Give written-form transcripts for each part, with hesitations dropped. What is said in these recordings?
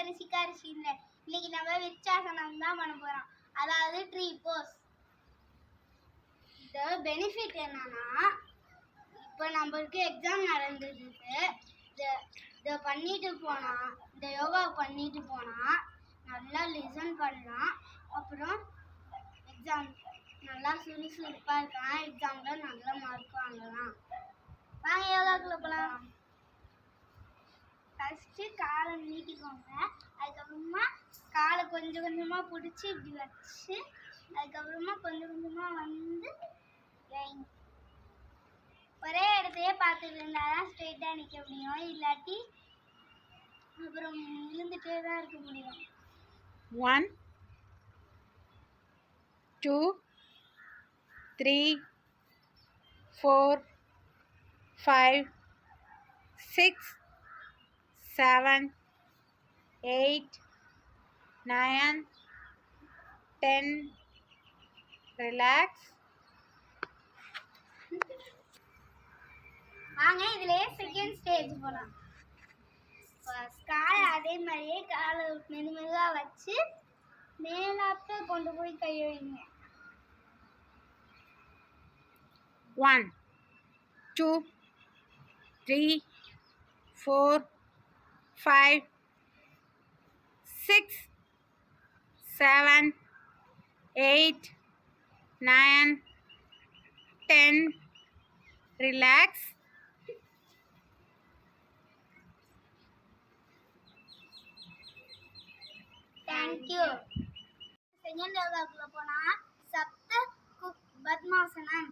ரிஷிகாரிஷி இல்லை. இன்னைக்கு நம்ம விருட்சாசனம் தான் பண்ண போறோம். அதாவது ட்ரீ போஸ். இந்த பெனிஃபிட் என்னன்னா, இப்போ நம்மளுக்கு எக்ஸாம் நடந்துருக்கு. இதை பண்ணிட்டு போனா, இந்த யோகா பண்ணிட்டு போனா நல்லா லிசன் பண்ணலாம். அப்புறம் எக்ஸாம் நல்லா சுறுசுறுப்பாக இருக்கலாம். எக்ஸாமில் நல்ல மார்க் வாங்கலாம். வாங்க யோகாக்குள்ள போகலாம். ஃபஸ்ட்டு காலை நீட்டிக்கோங்க. அதுக்கப்புறமா காலை கொஞ்சம் கொஞ்சமாக பிடிச்சி இப்படி வச்சு, அதுக்கப்புறமா கொஞ்சம் கொஞ்சமாக வந்து ஒரே இடத்தையே பார்த்துட்டு இருந்தால் தான் ஸ்ட்ரெயிட்டாக நிற்க முடியும். இல்லாட்டி அப்புறம் விழுந்துட்டே தான் இருக்க முடியும். 1 2 3 4 5 6 7 8 9 10 ரிலாக்ஸ். வாங்க இதுலயே செகண்ட் ஸ்டேஜ் போகலாம். காலை அதே மாதிரியே காலை மெதுமெதுவாக வச்சு மேலாப்ப கொண்டு போய் கை வைங்க. 1 2 3 4 5 6 7 8 9 10 ரிலாக்ஸ். தேங்க்யூ. செகண்ட் யோகாக்குள்ள போனா சப்த பத்மாசனம்,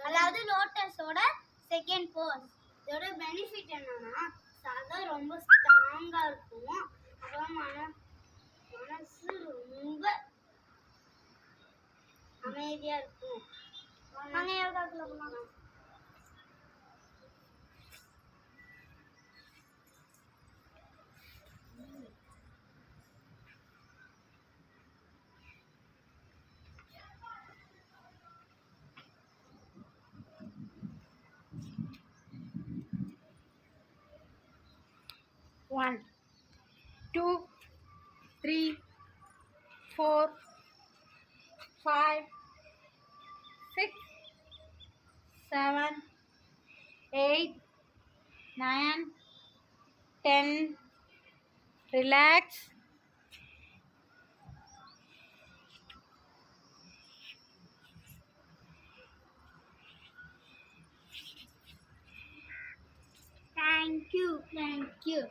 அதாவது லோட்டஸோட செகண்ட் போஸ். இதோட பெனிஃபிட் என்னன்னா, சதம் ரொம்ப ஸ்ட்ராங்கா இருக்கும். அப்புறம் மனசு ரொம்ப அமைதியா இருக்கும். வாங்க யோகாக்குள்ள போலாம். One, 2, 3, 4, 5, 6, 7, 8, 9, 10. Relax. Thank you.